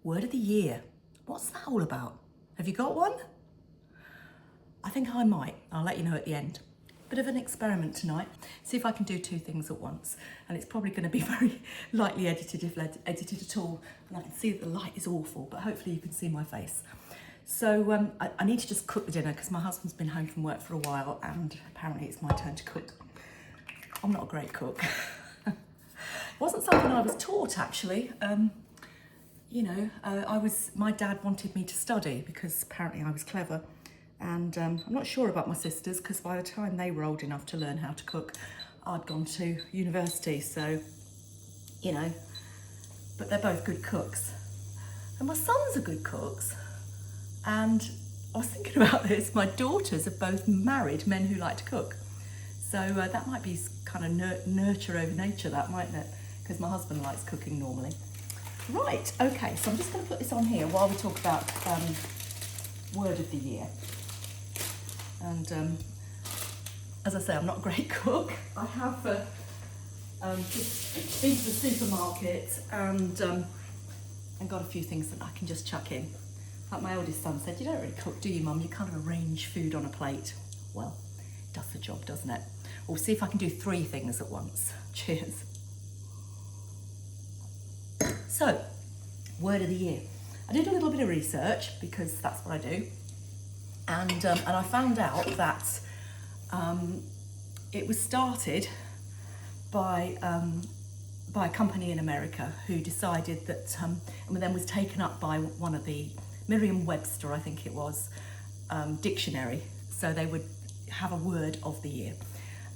Word of the year. What's that all about? Have you got one? I think I might. I'll let you know at the end. Bit of an experiment tonight. See if I can do two things at once. And it's probably going to be very lightly edited if edited at all. And I can see that the light is awful, but hopefully you can see my face. So I need to just cook the dinner because my husband's been home from work for a while and apparently it's my turn to cook. I'm not a great cook. It wasn't something I was taught actually. My dad wanted me to study because apparently I was clever. And I'm not sure about my sisters because by the time they were old enough to learn how to cook, I'd gone to university. So, but they're both good cooks. And my sons are good cooks. And I was thinking about this, my daughters are both married men who like to cook. So that might be kind of nurture over nature, that mightn't it? Because my husband likes cooking normally. Right, okay, so I'm just going to put this on here while we talk about word of the year. And as I say, I'm not a great cook. I have just been to the supermarket and got a few things that I can just chuck in. Like my eldest son said, you don't really cook, do you, Mum? You kind of arrange food on a plate. Well, it does the job, doesn't it? We'll see if I can do three things at once. Cheers. So, word of the year. I did a little bit of research because that's what I do. And I found out that it was started by a company in America who decided that, and then was taken up by one of the Merriam-Webster, I think it was, dictionary. So they would have a word of the year.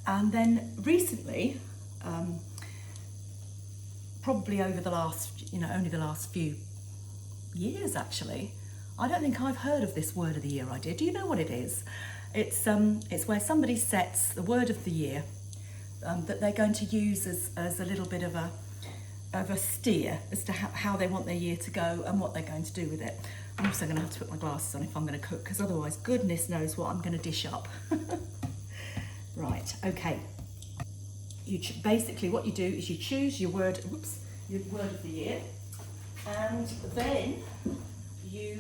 And then recently, probably over the last, only the last few years actually, I don't think I've heard of this word of the year idea. Do you know what it is? It's where somebody sets the word of the year that they're going to use as a little bit of a steer as to how they want their year to go and what they're going to do with it. I'm also going to have to put my glasses on if I'm going to cook, because otherwise goodness knows what I'm going to dish up. Right, okay. Basically what you do is you choose your word of the year, and then you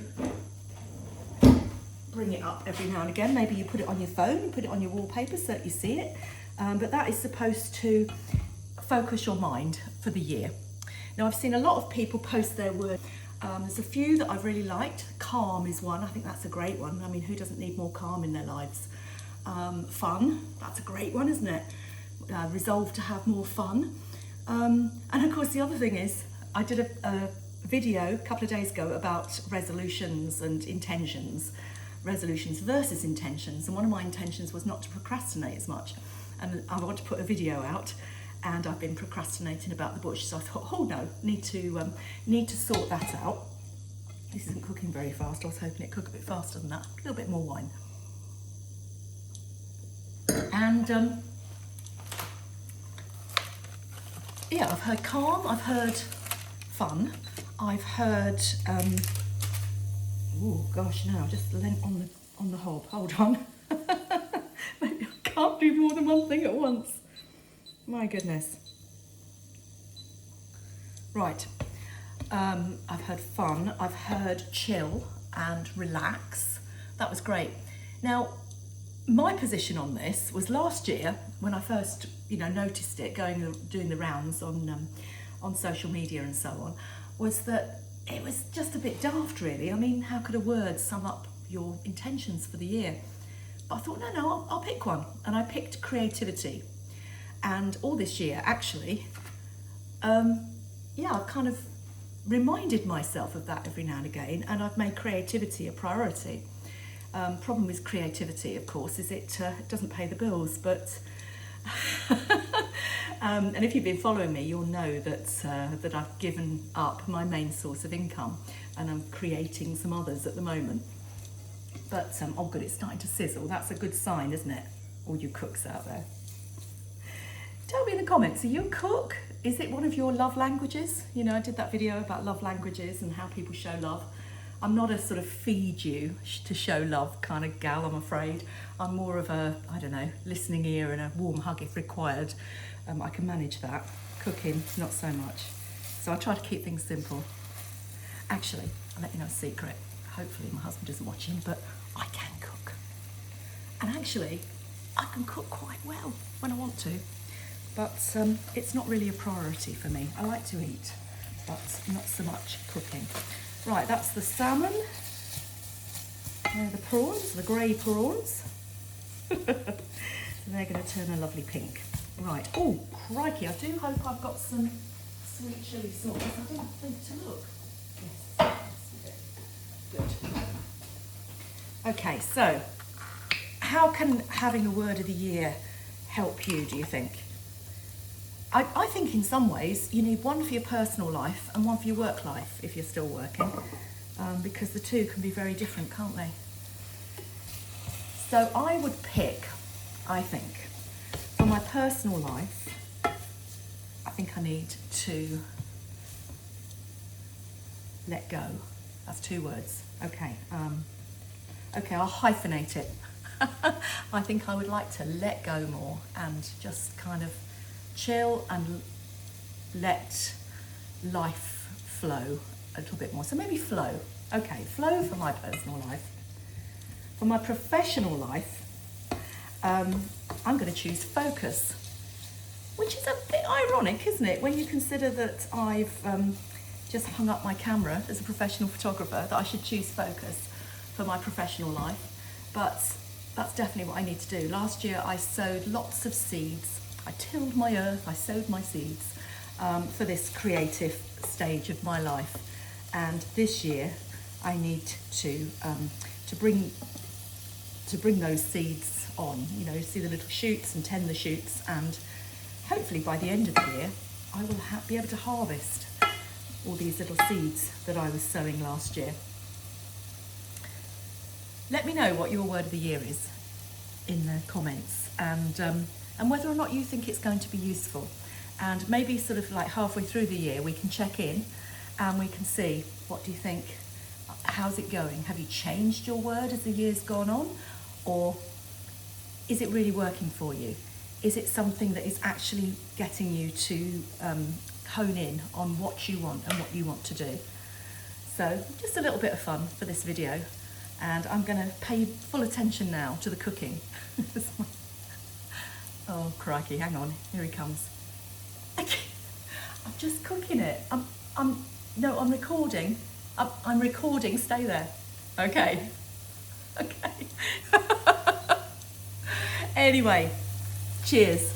bring it up every now and again. Maybe you put it on your phone, put it on your wallpaper so that you see it. But that is supposed to focus your mind for the year. Now, I've seen a lot of people post their word. There's a few that I've really liked. Calm is one. I think that's a great one. I mean, who doesn't need more calm in their lives? Fun, that's a great one, isn't it? Resolve to have more fun. And of course, the other thing is, I did a video a couple of days ago about resolutions and intentions. Resolutions versus intentions. And one of my intentions was not to procrastinate as much. And I want to put a video out, and I've been procrastinating about the bush, so I thought, oh no, need to sort that out. This isn't cooking very fast. I was hoping it'd cook a bit faster than that. A little bit more wine. And yeah, I've heard calm, I've heard fun, I've heard oh gosh, no, I just leant on the hob. Hold on. Maybe I can't do more than one thing at once. My goodness. Right. I've heard fun, I've heard chill and relax. That was great. Now, my position on this was last year when I first, noticed it doing the rounds on social media and so on, was that it was just a bit daft, really. I mean, how could a word sum up your intentions for the year? But I thought, no, I'll pick one, and I picked creativity. And all this year, actually, I've kind of reminded myself of that every now and again, and I've made creativity a priority. Problem with creativity, of course, is it doesn't pay the bills, but and if you've been following me, you'll know that I've given up my main source of income, and I'm creating some others at the moment. But oh good, it's starting to sizzle. That's a good sign, isn't it? All you cooks out there. Tell me in the comments, are you a cook? Is it one of your love languages? I did that video about love languages and how people show love. I'm not a sort of feed you to show love kind of gal, I'm afraid. I'm more of a, listening ear and a warm hug if required. I can manage that. Cooking, not so much. So I try to keep things simple. Actually, I'll let you know a secret. Hopefully my husband isn't watching, but I can cook. And actually, I can cook quite well when I want to. But it's not really a priority for me. I like to eat, but not so much cooking. Right, that's the salmon. There are the prawns, the grey prawns. They're going to turn a lovely pink. Right, oh crikey, I do hope I've got some sweet chilli sauce. I didn't think to look. Yes, good. Okay, so how can having a word of the year help you, do you think? I think in some ways you need one for your personal life and one for your work life if you're still working, because the two can be very different, can't they? So I would pick, I think, for my personal life, I think I need to let go. That's 2 words. Okay, okay, I'll hyphenate it. I think I would like to let go more and just kind of chill and let life flow a little bit more. So maybe flow. Okay, flow for my personal life. For my professional life, I'm going to choose focus, which is a bit ironic, isn't it, when you consider that I've just hung up my camera as a professional photographer, that I should choose focus for my professional life. But that's definitely what I need to do. Last year I sowed lots of seeds. I tilled my earth, I sowed my seeds for this creative stage of my life. And this year I need to bring those seeds on, you know, see the little shoots and tend the shoots, and hopefully by the end of the year I will be able to harvest all these little seeds that I was sowing last year. Let me know what your word of the year is in the comments, and whether or not you think it's going to be useful. And maybe sort of like halfway through the year we can check in and we can see, what do you think? How's it going? Have you changed your word as the year's gone on? Or is it really working for you? Is it something that is actually getting you to hone in on what you want and what you want to do? So just a little bit of fun for this video, and I'm going to pay full attention now to the cooking. Oh crikey, hang on, here he comes. I'm just cooking it. I'm recording. I'm recording, stay there. Okay. Okay. Anyway, cheers.